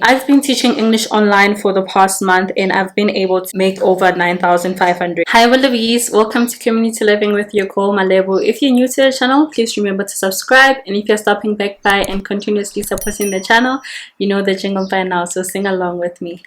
I've been teaching English online for the past month and I've been able to make over 9,500. Hi Bolovies, welcome to Community Living with your girl Enlego. If you're new to the channel, please remember to subscribe, and if you're stopping back by and continuously supporting the channel, you know the jingle by now, so sing along with me.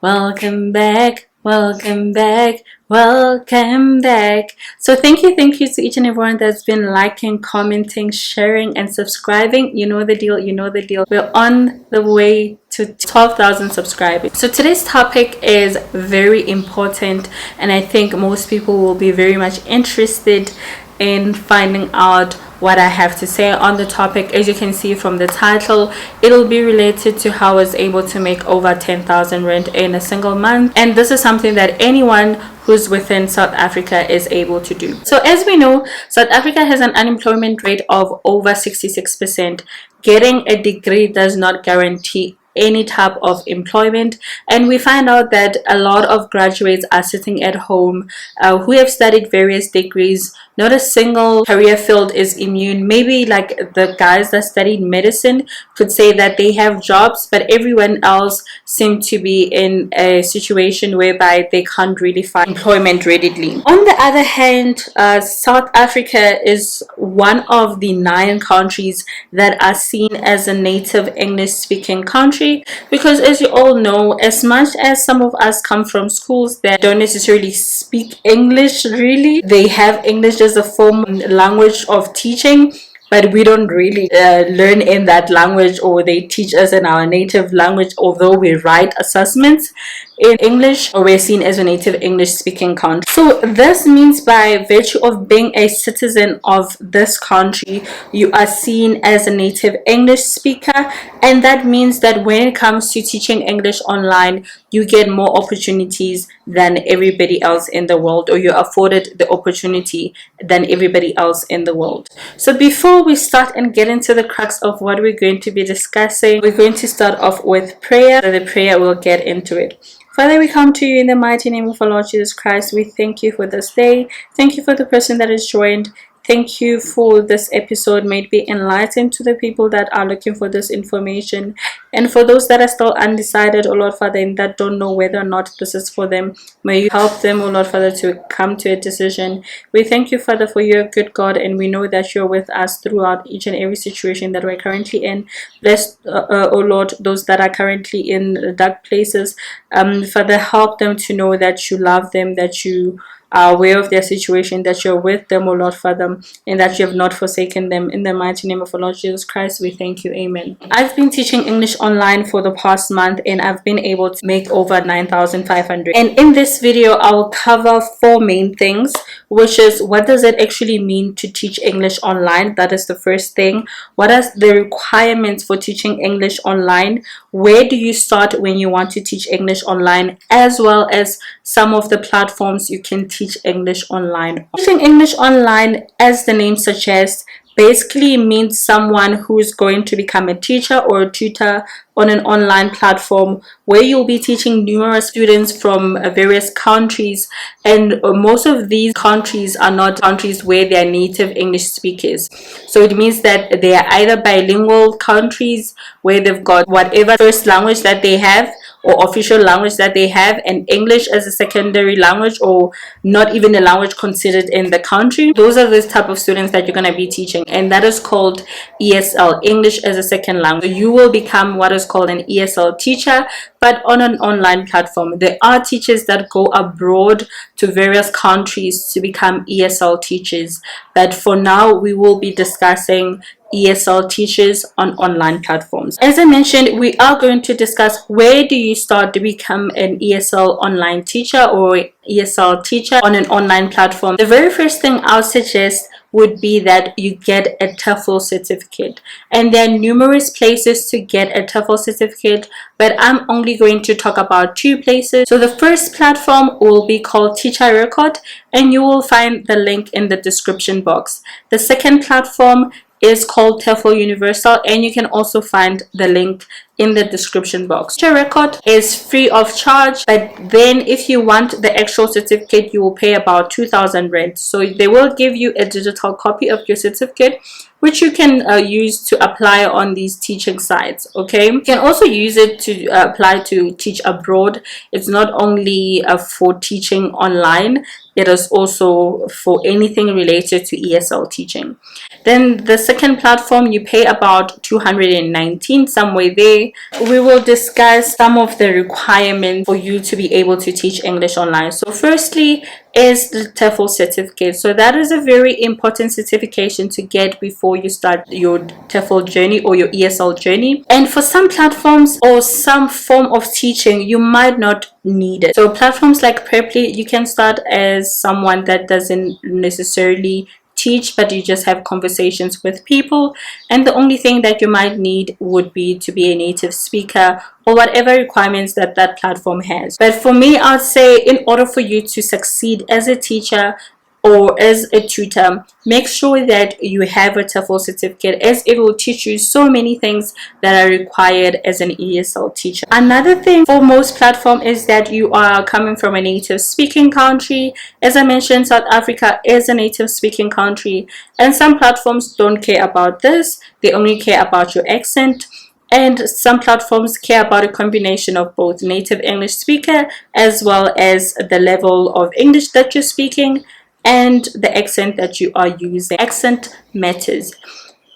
Welcome back, welcome back, welcome back. So thank you to each and everyone that's been liking, commenting, sharing and subscribing. You know the deal, we're on the way to 12,000 subscribers. So today's topic is very important, and I think most people will be very much interested in finding out what I have to say on the topic. As you can see from the title, it'll be related to how I was able to make over 10,000 rand in a single month, and this is something that anyone who's within South Africa is able to do. So as we know, South Africa has an unemployment rate of over 66%. Getting a degree does not guarantee any type of employment, and we find out that a lot of graduates are sitting at home who have studied various degrees. Not a single career field is immune. Maybe like the guys that studied medicine could say that they have jobs, but everyone else seem to be in a situation whereby they can't really find employment readily. On the other hand, South Africa is one of the 9 countries that are seen as a native English speaking country, because as you all know, as much as some of us come from schools that don't necessarily speak English really, they have English as a form language of teaching, but we don't really learn in that language, or they teach us in our native language, although we write assessments in English, or we're seen as a native English speaking country. So this means by virtue of being a citizen of this country, you are seen as a native English speaker, and that means that when it comes to teaching English online, you get more opportunities than everybody else in the world, or you're afforded the opportunity than everybody else in the world. So before we start and get into the crux of what we're going to be discussing, we're going to start off with prayer. So the prayer, we'll get into it. Father, we come to you in the mighty name of our Lord Jesus Christ. We thank you for this day. Thank you for the person that has joined. Thank you for this episode. May it be enlightened to the people that are looking for this information, and for those that are still undecided, oh Lord Father, and that don't know whether or not this is for them, may you help them, oh Lord Father, to come to a decision. We thank you, Father, for you're a good God, and we know that you're with us throughout each and every situation that we're currently in. Bless, oh Lord, those that are currently in dark places. Father, help them to know that you love them, that you are aware of their situation, that you're with them, O Lord Father, and that you have not forsaken them. In the mighty name of our Lord Jesus Christ, we thank you. Amen. I've been teaching English online for the past month, and I've been able to make over 9,500. And in this video, I will cover 4 main things, which is what does it actually mean to teach English online? That is the first thing. What are the requirements for teaching English online? Where do you start when you want to teach English online, as well as some of the platforms you can teach English online. Teaching English online, as the name suggests, basically means someone who is going to become a teacher or a tutor on an online platform where you'll be teaching numerous students from various countries, and most of these countries are not countries where they are native English speakers. So it means that they are either bilingual countries where they've got whatever first language that they have or official language that they have, and English as a secondary language, or not even a language considered in the country. Those are the type of students that you're going to be teaching, and that is called ESL, English as a second language. You will become what is called an ESL teacher, but on an online platform. There are teachers that go abroad to various countries to become ESL teachers, but for now we will be discussing ESL teachers on online platforms. As I mentioned, we are going to discuss where do you start to become an ESL online teacher or ESL teacher on an online platform. The very first thing I'll suggest would be that you get a TEFL certificate, and there are numerous places to get a TEFL certificate, but I'm only going to talk about 2 places. So the first platform will be called Teacher Record, and you will find the link in the description box. The second platform is called TEFL Universal, and you can also find the link in the description box. Teacher Record is free of charge, but then if you want the actual certificate, you will pay about 2,000 rand. So they will give you a digital copy of your certificate, which you can use to apply on these teaching sites. Okay, you can also use it to apply to teach abroad. It's not only for teaching online, it is also for anything related to ESL teaching. Then the second platform, you pay about 219, somewhere there. We will discuss some of the requirements for you to be able to teach English online. So firstly is the TEFL certificate. So that is a very important certification to get before you start your TEFL journey or your ESL journey. And for some platforms or some form of teaching, you might not need it. So platforms like Preply, you can start as someone that doesn't necessarily teach, but you just have conversations with people, and the only thing that you might need would be to be a native speaker or whatever requirements that that platform has. But for me, I'd say in order for you to succeed as a teacher or as a tutor, make sure that you have a TEFL certificate, as it will teach you so many things that are required as an ESL teacher. Another thing for most platforms is that you are coming from a native speaking country. As I mentioned, South Africa is a native speaking country, and some platforms don't care about this. They only care about your accent. And some platforms care about a combination of both native English speaker as well as the level of English that you're speaking and the accent that you are using. Accent matters.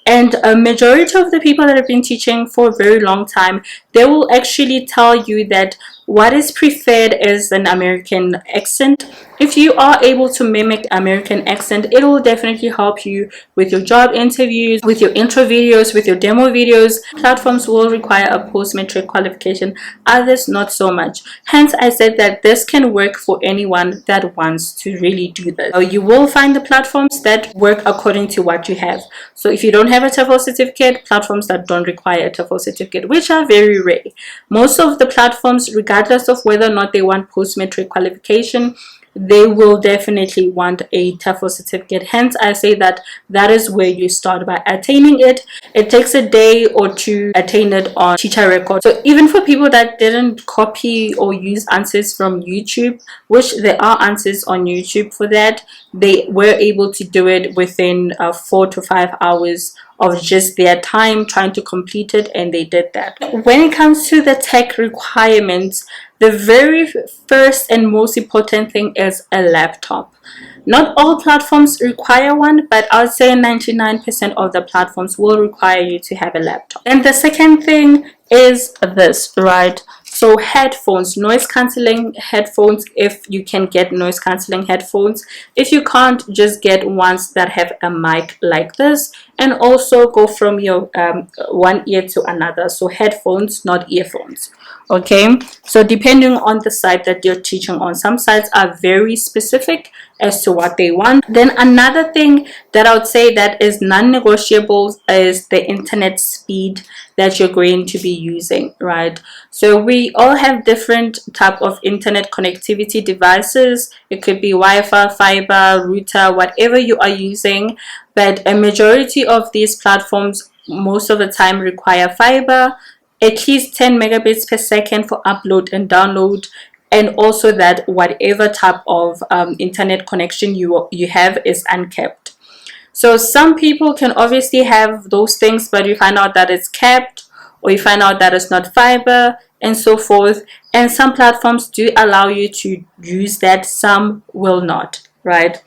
And a majority of the people that have been teaching for a very long time, they will actually tell you that what is preferred is an American accent. If you are able to mimic American accent, it will definitely help you with your job interviews, with your intro videos, with your demo videos. Platforms will require a post-matric qualification, others not so much. Hence, I said that this can work for anyone that wants to really do this. So you will find the platforms that work according to what you have. So if you don't have a TEFL certificate, platforms that don't require a TEFL certificate, which are very rare. Most of the platforms, regardless of whether or not they want post-matric qualification, they will definitely want a TEFL certificate. Hence, I say that that is where you start by attaining it. It takes a day or two to attain it on Teacher Record. So even for people that didn't copy or use answers from YouTube, which there are answers on YouTube for that, they were able to do it within 4 to 5 hours of just their time trying to complete it, and they did that. When it comes to the tech requirements, the very first and most important thing is a laptop. Not all platforms require one, but I'd say 99% of the platforms will require you to have a laptop. And the second thing is this, right? So headphones, noise cancelling headphones, if you can get noise cancelling headphones. If you can't, just get ones that have a mic like this, and also go from your one ear to another. So headphones, not earphones. Okay, so depending on the site that you're teaching on, some sites are very specific as to what they want. Then another thing that I would say that is non-negotiable is the internet speed that you're going to be using, right? So we all have different type of internet connectivity devices. It could be Wi-Fi, fiber, router, whatever you are using, but a majority of these platforms most of the time require fiber, at least 10 megabits per second for upload and download, and also that whatever type of internet connection you have is uncapped. So some people can obviously have those things, but you find out that it's capped, or you find out that it's not fiber, and so forth. And some platforms do allow you to use that, some will not, right?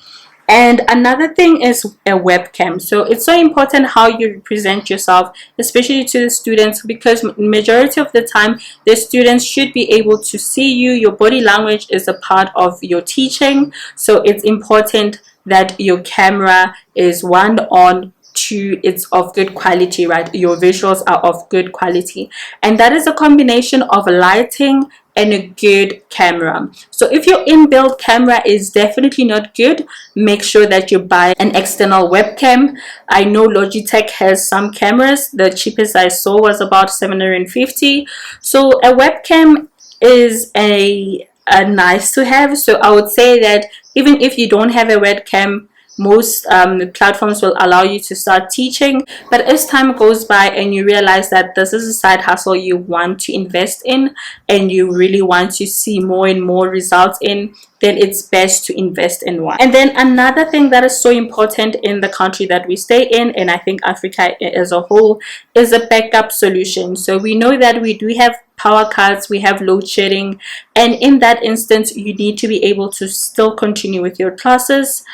And another thing is a webcam. So it's so important how you present yourself, especially to the students, because majority of the time the students should be able to see you. Your body language is a part of your teaching, so it's important that your camera is one on, two, it's of good quality, right? Your visuals are of good quality, and that is a combination of lighting and a good camera. So if your inbuilt camera is definitely not good, make sure that you buy an external webcam. I know Logitech has some cameras. The cheapest I saw was about 750. So a webcam is a nice to have. So I would say that even if you don't have a webcam, most platforms will allow you to start teaching. But as time goes by and you realize that this is a side hustle you want to invest in and you really want to see more and more results in, then it's best to invest in one. And then another thing that is so important in the country that we stay in, and I think Africa as a whole, is a backup solution. So we know that we do have power cuts, we have load shedding, and in that instance you need to be able to still continue with your classes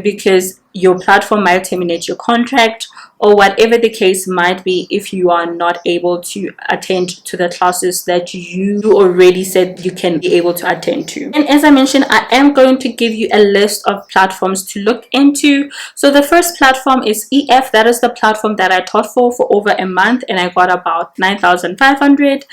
because your platform might terminate your contract, or whatever the case might be, if you are not able to attend to the classes that you already said you can be able to attend to. And as I mentioned, I am going to give you a list of platforms to look into. So the first platform is EF. That is the platform that I taught for over a month, and I got about 9,500.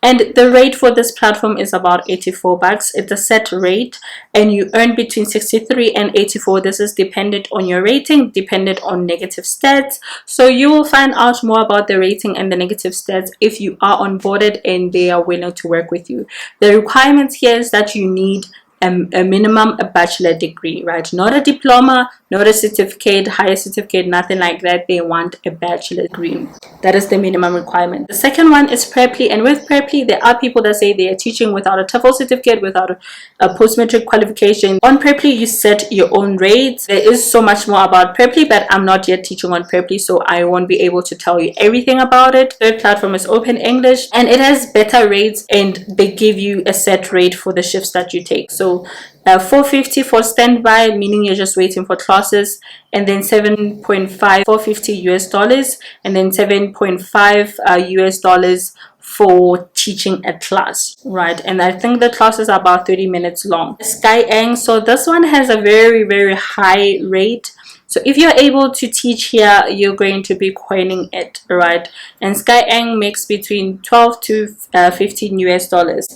And the rate for this platform is about 84 bucks. It's a set rate, and you earn between 63 and 84. This is dependent on your rating, dependent on negative stats. So you will find out more about the rating and the negative stats if you are onboarded and they are willing to work with you. The requirements here is that you need a minimum a bachelor degree, right? Not a diploma, not a certificate, higher certificate, nothing like that. They want a bachelor degree. That is the minimum requirement. The second one is Preply, and with Preply there are people that say they are teaching without a TEFL certificate, without a post-matric qualification. On Preply you set your own rates. There is so much more about Preply, but I'm not yet teaching on Preply, so I won't be able to tell you everything about it. Third platform is Open English, and it has better rates and they give you a set rate for the shifts that you take. So 450 for standby, meaning you're just waiting for classes, and then 7.5 450 US dollars, and then 7.5 US dollars for teaching a class, right? And I think the classes are about 30 minutes long. SkyEng, so this one has a very high rate. So if you're able to teach here, you're going to be coining it, right? And SkyEng makes between 12 to 15 US dollars.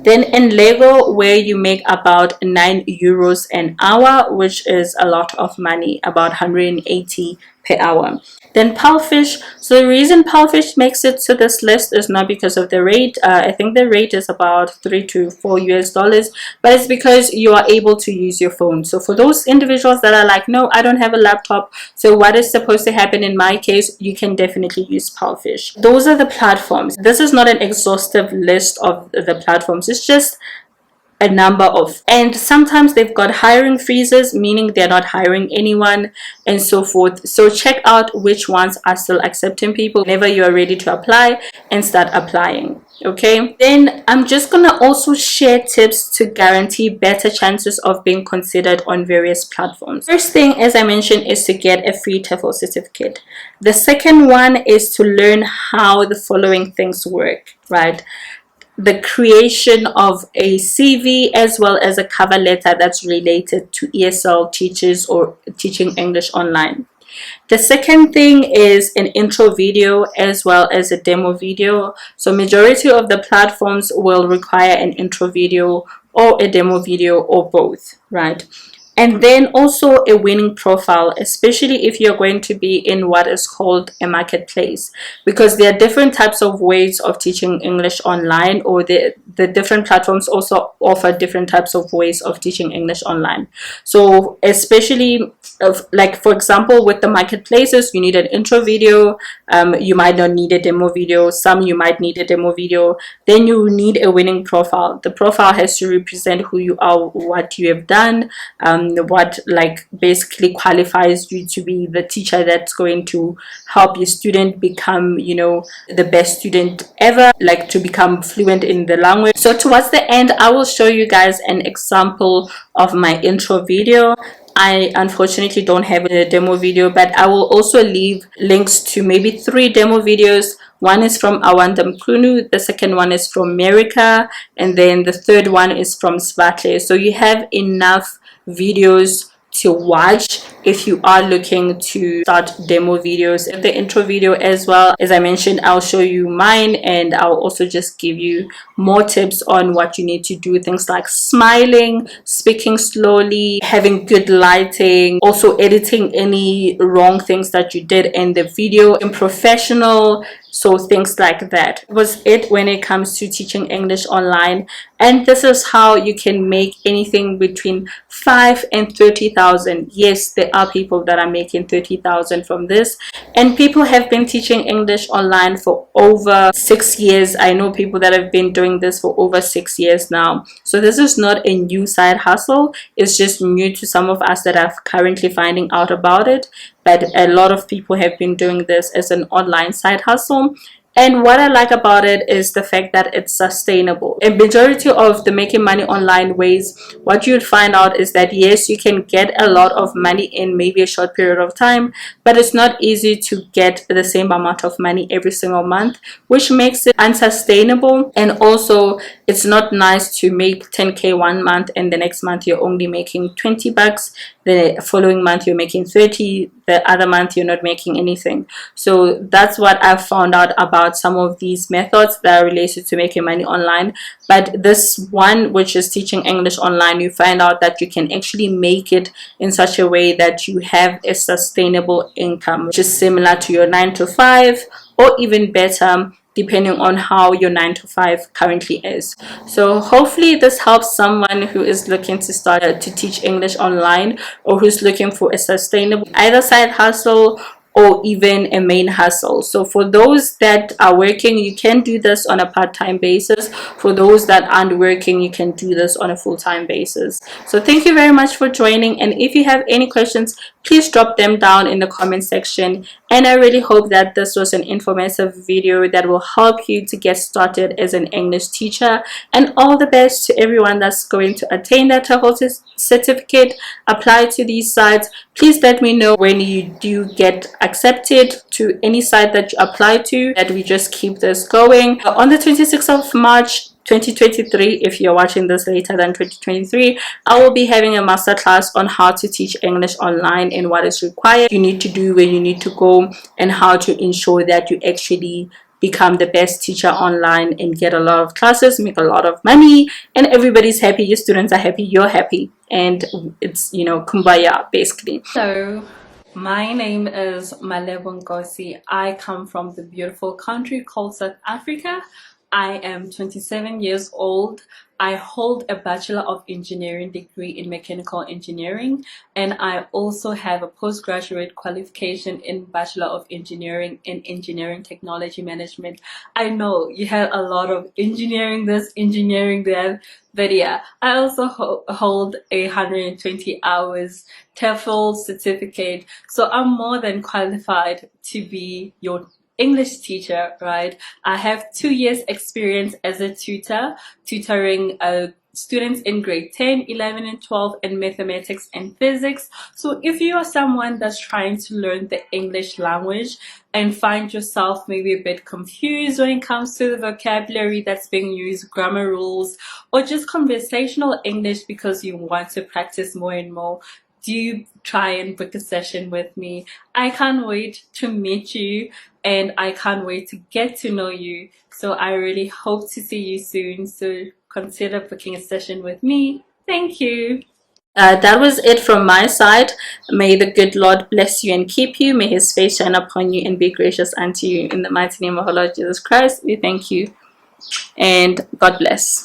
Then Enlego, where you make about 9 euros an hour, which is a lot of money, about 180 per hour. Then Palfish. So the reason Palfish makes it to this list is not because of the rate. I think the rate is about 3 to 4 US dollars, but it's because you are able to use your phone. So for those individuals that are like, no, I don't have a laptop, so what is supposed to happen in my case, you can definitely use Palfish. Those are the platforms. This is not an exhaustive list of the platforms. It's just a number of, and sometimes they've got hiring freezes, meaning they're not hiring anyone and so forth. So check out which ones are still accepting people whenever you are ready to apply, and start applying. Okay, then I'm just gonna also share tips to guarantee better chances of being considered on various platforms. First thing, as I mentioned, is to get a free TEFL certificate. The second one is to learn how the following things work, right? The creation of a CV as well as a cover letter that's related to ESL teachers or teaching English online. The second thing is an intro video as well as a demo video. So majority of the platforms will require an intro video or a demo video or both, right? And then also a winning profile, especially if you're going to be in what is called a marketplace, because there are different types of ways of teaching English online, or the different platforms also offer different types of ways of teaching English online. So especially like for example with the marketplaces, you need an intro video, you might not need a demo video, some you might need a demo video, then you need a winning profile. The profile has to represent who you are, what you have done, what like basically qualifies you to be the teacher that's going to help your student become, you know, the best student ever, like to become fluent in the language. So towards the end, I will show you guys an example of my intro video. I unfortunately don't have a demo video, but I will also leave links to maybe 3 demo videos. One is from Awandam Kunu, the second one is from America, and then the third one is from Svatle. So you have enough videos to watch if you are looking to start demo videos. The intro video as well, as I mentioned, I'll show you mine, and I'll also just give you more tips on what you need to do, things like smiling, speaking slowly, having good lighting, also editing any wrong things that you did in the video, and professional. So things like that was it when it comes to teaching English online. And this is how you can make anything between 5 and 30,000. Yes, there are people that are making 30,000 from this, and people have been teaching English online for over 6 years. I know people that have been doing this for over 6 years now. So this is not a new side hustle. It's just new to some of us that are currently finding out about it. But a lot of people have been doing this as an online side hustle. And what I like about it is the fact that it's sustainable. A majority of the making money online ways, what you'd find out is that yes, you can get a lot of money in maybe a short period of time, but it's not easy to get the same amount of money every single month, which makes it unsustainable. And also, it's not nice to make 10k one month and the next month you're only making 20 bucks. The following month you're making 30, the other month you're not making anything. So that's what I've found out about some of these methods that are related to making money online. But this one, which is teaching English online, you find out that you can actually make it in such a way that you have a sustainable income, which is similar to your 9 to 5 or even better, depending on how your 9 to 5 currently is. So hopefully this helps someone who is looking to start to teach English online, or who's looking for a sustainable either side hustle or even a main hustle. So for those that are working, you can do this on a part-time basis. For those that aren't working, you can do this on a full-time basis. So thank you very much for joining, and if you have any questions, please drop them down in the comment section. And I really hope that this was an informative video that will help you to get started as an English teacher. And all the best to everyone that's going to attain that TEFL certificate. Apply to these sites. Please let me know when you do get accepted to any site that you apply to, that we just keep this going. On the 26th of March 2023, if you're watching this later than 2023, I will be having a masterclass on how to teach English online and what is required, you need to do, where you need to go, and how to ensure that you actually become the best teacher online and get a lot of classes, make a lot of money, and everybody's happy. Your students are happy, you're happy, and it's, you know, kumbaya basically. So my name is Malebo Nkosi. I come from the beautiful country called South Africa. I am 27 years old. I hold a Bachelor of Engineering degree in Mechanical Engineering, and I also have a postgraduate qualification in Bachelor of Engineering in Engineering Technology Management. I know you had a lot of engineering this, engineering that, but yeah, I also hold a 120 hours TEFL certificate, so I'm more than qualified to be your English teacher, right? I have 2 years experience as a tutor, tutoring students in grade 10, 11, and 12 in mathematics and physics. So if you are someone that's trying to learn the English language and find yourself maybe a bit confused when it comes to the vocabulary that's being used, grammar rules, or just conversational English because you want to practice more and more, do try and book a session with me. I can't wait to meet you, and I can't wait to get to know you. So I really hope to see you soon. So consider booking a session with me. Thank you. That was it from my side. May the good Lord bless you and keep you. May his face shine upon you and be gracious unto you. In the mighty name of our Lord Jesus Christ, we thank you, and God bless.